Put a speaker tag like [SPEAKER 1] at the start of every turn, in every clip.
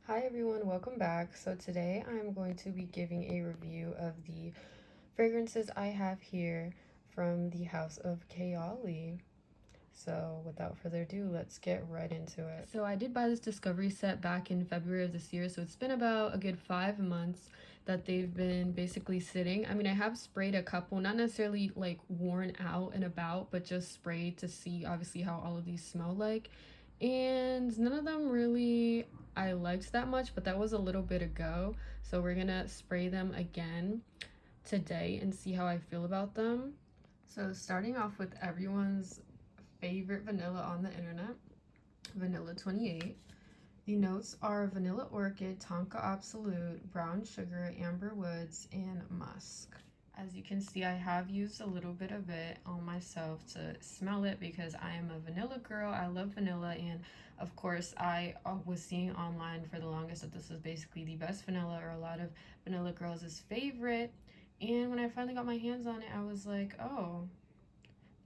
[SPEAKER 1] Hi everyone, welcome back. So today I'm going to be giving a review of the fragrances I have here from the house of Kayali. So without further ado, let's get right into it. So I did buy this discovery set back in February of this year, so it's been about a good 5 months that they've been basically sitting. I mean, I have sprayed a couple, not necessarily like worn out and about, but just sprayed to see obviously how all of these smell like. And none of them really I liked that much, but that was a little bit ago. So we're gonna spray them again today and see how I feel about them. So starting off with everyone's favorite vanilla on the internet, Vanilla 28. The notes are vanilla orchid, tonka absolute, brown sugar, amber woods, and musk. As you can see, I have used a little bit of it on myself to smell it because I am a vanilla girl. I love vanilla, and of course I was seeing online for the longest that this was basically the best vanilla, or a lot of vanilla girls' favorite. And when I finally got my hands on it, I was like, oh,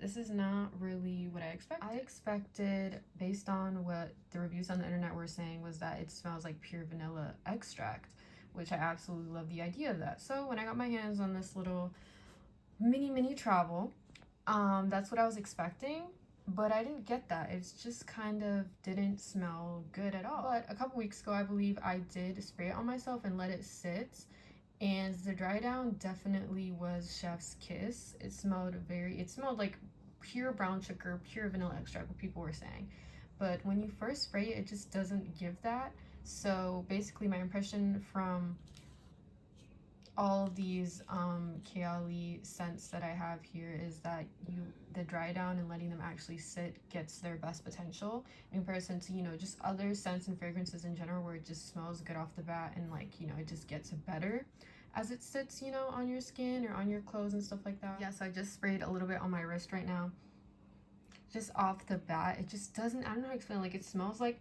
[SPEAKER 1] this is not really what I expected. I expected, based on what the reviews on the internet were saying, was that it smells like pure vanilla extract, which I absolutely love the idea of that. So when I got my hands on this little mini travel, that's what I was expecting, but I didn't get that. It's just kind of didn't smell good at all. But a couple weeks ago, I believe I did spray it on myself and let it sit, and the dry down definitely was chef's kiss. It smelled like pure brown sugar, pure vanilla extract, what people were saying. But when you first spray it, it just doesn't give that. So basically my impression from all these Kayali scents that I have here is that the dry down and letting them actually sit gets their best potential in comparison to, just other scents and fragrances in general, where it just smells good off the bat and, like, it just gets better as it sits, on your skin or on your clothes and stuff like that. Yes, I just sprayed a little bit on my wrist right now. Just off the bat, it just doesn't, I don't know how to explain, like, it smells like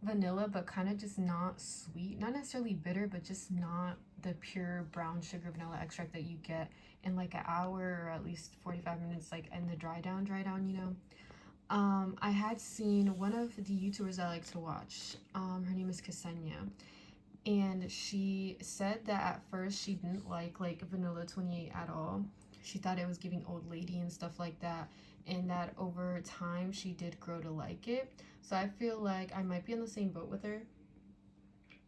[SPEAKER 1] vanilla, but kind of just not sweet, not necessarily bitter, but just not the pure brown sugar vanilla extract that you get in like an hour or at least 45 minutes, like in the dry down, I had seen one of the YouTubers I like to watch. Her name is Ksenia, and she said that at first she didn't like vanilla 28 at all. She thought it was giving old lady and stuff like that, and that over time she did grow to like it. So I feel like I might be in the same boat with her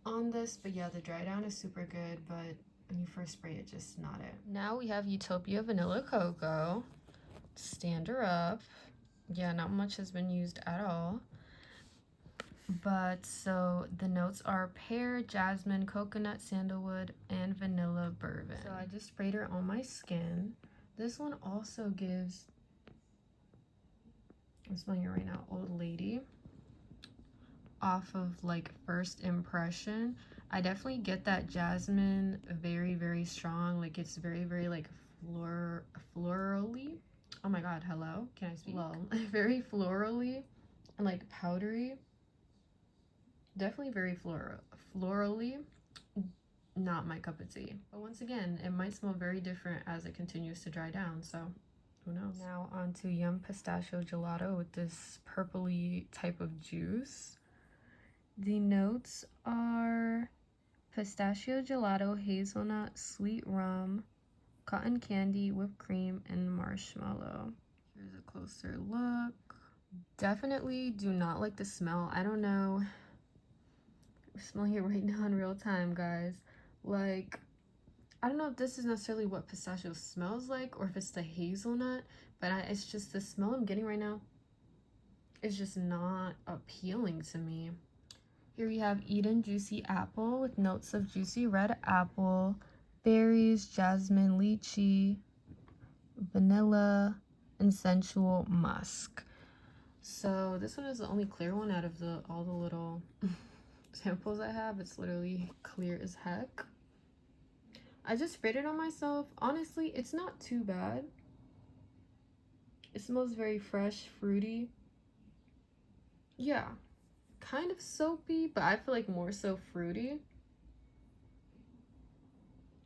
[SPEAKER 1] on this. But yeah, the dry down is super good, but when you first spray it, just not it. Now we have Utopia Vanilla Coco. Stand her up. Yeah, not much has been used at all. But so the notes are pear, jasmine, coconut, sandalwood, and vanilla bourbon. So I just sprayed her on my skin. This one also gives, I'm smelling it right now, old lady. Off of like first impression, I definitely get that jasmine very strong. Like it's very like florally. Oh my god, hello, can I speak? Lol. Very florally and like powdery. Definitely very florally. Not my cup of tea. But once again, it might smell very different as it continues to dry down, so who knows. Now on to Yum Pistachio Gelato with this purpley type of juice. The notes are pistachio gelato, hazelnut, sweet rum, cotton candy, whipped cream, and marshmallow. Here's a closer look. Definitely do not like the smell. I don't know. We're smelling it right now in real time, guys. Like, I don't know if this is necessarily what pistachio smells like or if it's the hazelnut, but it's just the smell I'm getting right now. It's just not appealing to me. Here we have Eden Juicy Apple with notes of juicy red apple, berries, jasmine, lychee, vanilla, and sensual musk. So this one is the only clear one out of all the little samples I have. It's literally clear as heck. I just sprayed it on myself. Honestly, it's not too bad. It smells very fresh, fruity. Yeah, kind of soapy, but I feel like more so fruity.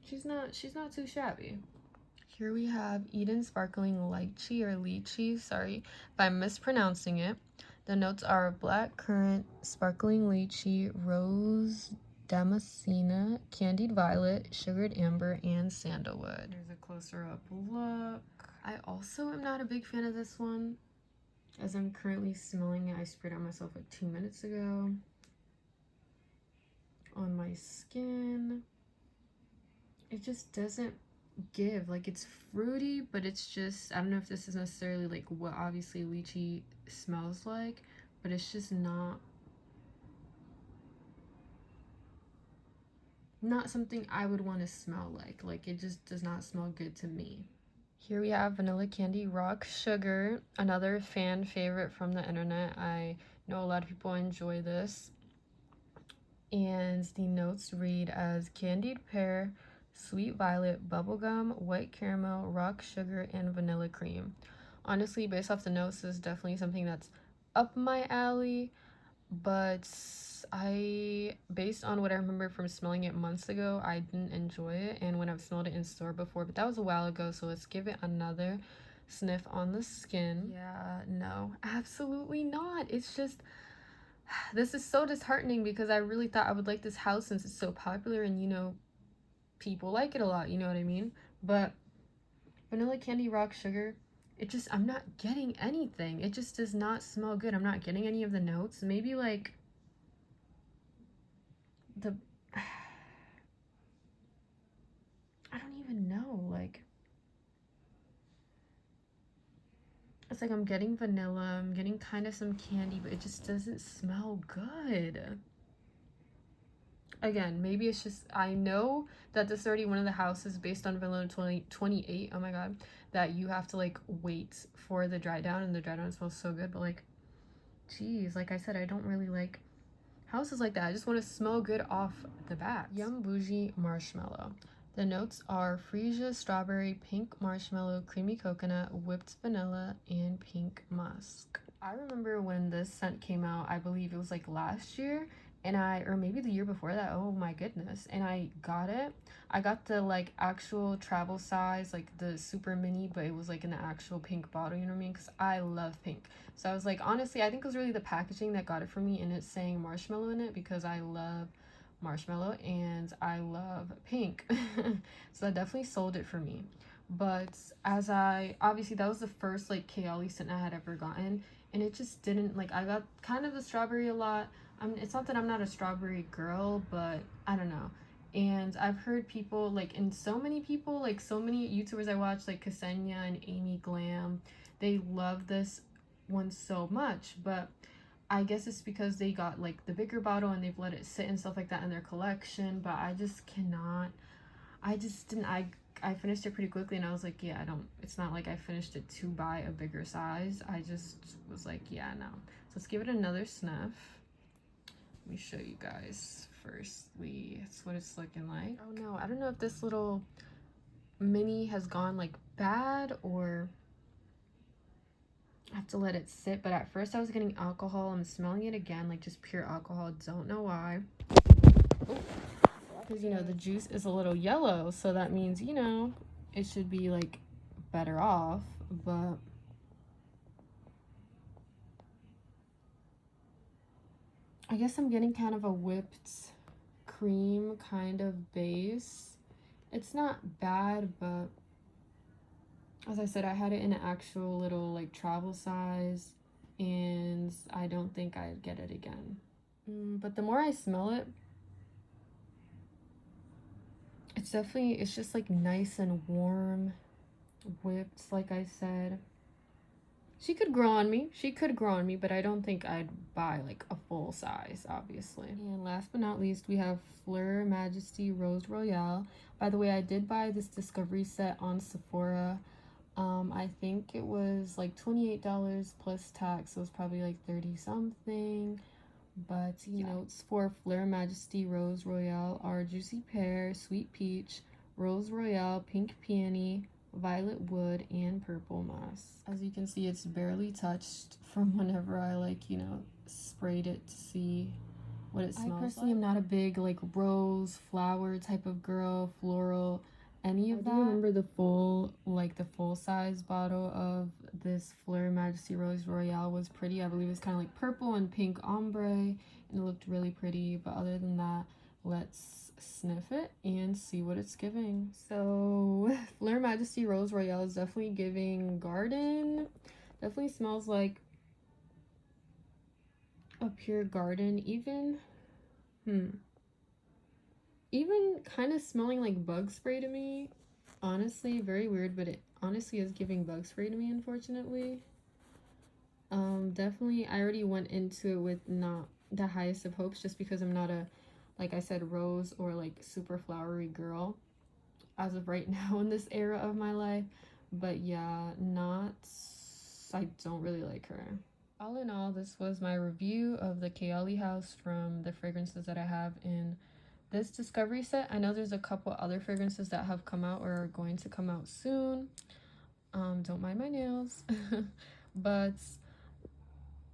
[SPEAKER 1] She's not too shabby. Here we have Eden Sparkling Lychee or Lychee, sorry if I'm mispronouncing it. The notes are black currant, sparkling lychee, rose damascena, candied violet, sugared amber, and sandalwood. Here's a closer up look. I also am not a big fan of this one, as I'm currently smelling it. I sprayed it on myself like 2 minutes ago. On my skin, it just doesn't give. Like, it's fruity, but it's just, I don't know if this is necessarily like what obviously lychee smells like, but it's just not something I would want to smell like. Like, it just does not smell good to me. Here we have Vanilla Candy Rock Sugar, another fan favorite from the internet. I know a lot of people enjoy this. And the notes read as candied pear, sweet violet, bubblegum, white caramel, rock sugar, and vanilla cream. Honestly, based off the notes, this is definitely something that's up my alley, but based on what I remember from smelling it months ago, I didn't enjoy it, and when I've smelled it in store before, but that was a while ago, so let's give it another sniff on the skin. Yeah, no, absolutely not. It's just, this is so disheartening because I really thought I would like this house since it's so popular and, you know, people like it a lot, you know what I mean? But Vanilla Candy Rock Sugar, it just, I'm not getting anything. It just does not smell good. I'm not getting any of the notes. Maybe like the, I don't even know, like, it's like I'm getting vanilla, I'm getting kind of some candy, but it just doesn't smell good. Again, maybe it's just, I know that this is already one of the houses based on Vanilla 28, oh my god, that you have to like wait for the dry down, and the dry down smells so good, but like, geez, like I said, I don't really like houses like that. I just want to smell good off the bat. Yum Boujee Marshmallow. The notes are freesia, strawberry, pink marshmallow, creamy coconut, whipped vanilla, and pink musk. I remember when this scent came out, I believe it was like last year, and or maybe the year before that, oh my goodness, and I got it. I got the like actual travel size, like the super mini, but it was like in the actual pink bottle, you know what I mean? Because I love pink. So I was like, honestly, I think it was really the packaging that got it for me, and it's saying marshmallow in it because I love marshmallow and I love pink. So that definitely sold it for me. But as obviously that was the first like Kayali scent I had ever gotten, and it just didn't, like, I got kind of the strawberry a lot. It's not that I'm not a strawberry girl, but I don't know. And I've heard people, like, and so many people, like so many YouTubers I watch, like Ksenia and Amy Glam, they love this one so much, but I guess it's because they got like the bigger bottle and they've let it sit and stuff like that in their collection, but I just cannot. I just didn't. I finished it pretty quickly, and I was like, yeah, I don't. It's not like I finished it to buy a bigger size. I just was like, yeah, no. So let's give it another sniff. Let me show you guys firstly. That's what it's looking like. Oh no, I don't know if this little mini has gone like bad, or I have to let it sit, but at first I was getting alcohol. I'm smelling it again, like just pure alcohol. Don't know why. Because, you know, the juice is a little yellow, so that means, you know, it should be like better off, but I guess I'm getting kind of a whipped cream kind of base. It's not bad, but as I said, I had it in an actual little like travel size, and I don't think I'd get it again. But the more I smell it, it's definitely, it's just like nice and warm, whipped, like I said. She could grow on me. She could grow on me, but I don't think I'd buy like a full size, obviously. And last but not least, we have Fleur, Majesty, Rose Royale. By the way, I did buy this discovery set on Sephora. I think it was like $28 plus tax, so it was probably like 30 something. But you know, it's for Fleur, Majesty, Rose Royale are juicy pear, sweet peach, Rose Royale, pink peony, violet wood, and purple moss. As you can see, it's barely touched from whenever I like, you know, sprayed it to see what it smells. I personally am not a big like rose flower type of girl, floral, any of that. I do remember the full size bottle of this Fleur Majesty Rose Royale was pretty. I believe it's kind of like purple and pink ombre, and it looked really pretty. But other than that, let's sniff it and see what it's giving. So Fleur Majesty Rose Royale is definitely giving garden. Definitely smells like a pure garden. Even kind of smelling like bug spray to me. Honestly, very weird, but it honestly is giving bug spray to me, unfortunately. Definitely, I already went into it with not the highest of hopes, just because I'm not a, like I said, rose or like super flowery girl as of right now in this era of my life. But yeah, I don't really like her. All in all, this was my review of the Kayali house from the fragrances that I have in this discovery set. I know there's a couple other fragrances that have come out or are going to come out soon. Don't mind my nails. But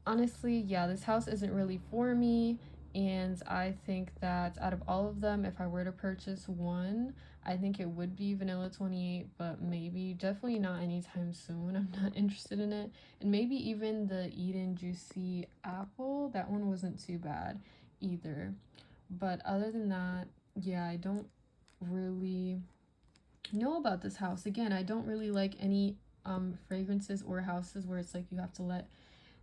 [SPEAKER 1] honestly, yeah, this house isn't really for me, and I think that out of all of them, if I were to purchase one, I think it would be Vanilla 28, but maybe definitely not anytime soon. I'm not interested in it. And maybe even the Eden Juicy Apple, that one wasn't too bad either. But other than that, yeah, I don't really know about this house. Again, I don't really like any fragrances or houses where it's like you have to let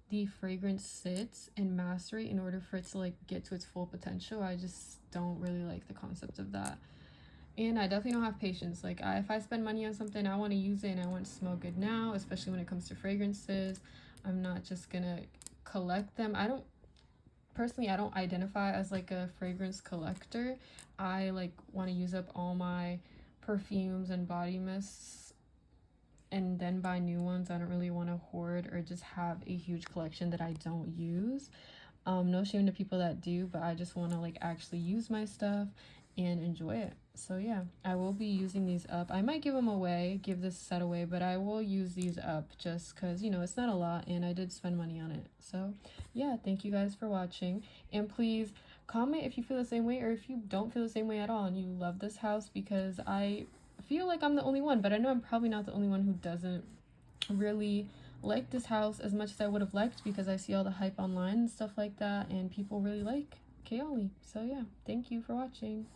[SPEAKER 1] the fragrance sit and macerate in order for it to like get to its full potential. I just don't really like the concept of that. And I definitely don't have patience. Like, if I spend money on something, I want to use it and I want to smell good now, especially when it comes to fragrances. I'm not just gonna collect them. I don't identify as like a fragrance collector. I like want to use up all my perfumes and body mists and then buy new ones. I don't really want to hoard or just have a huge collection that I don't use. No shame to people that do, but I just want to like actually use my stuff and enjoy it. So yeah, I will be using these up. I might give them away, give this set away, but I will use these up just because, you know, it's not a lot and I did spend money on it. So yeah, thank you guys for watching, and please comment if you feel the same way or if you don't feel the same way at all and you love this house, because I feel like I'm the only one, but I know I'm probably not the only one who doesn't really like this house as much as I would have liked, because I see all the hype online and stuff like that, and people really like Kayali. So yeah, thank you for watching.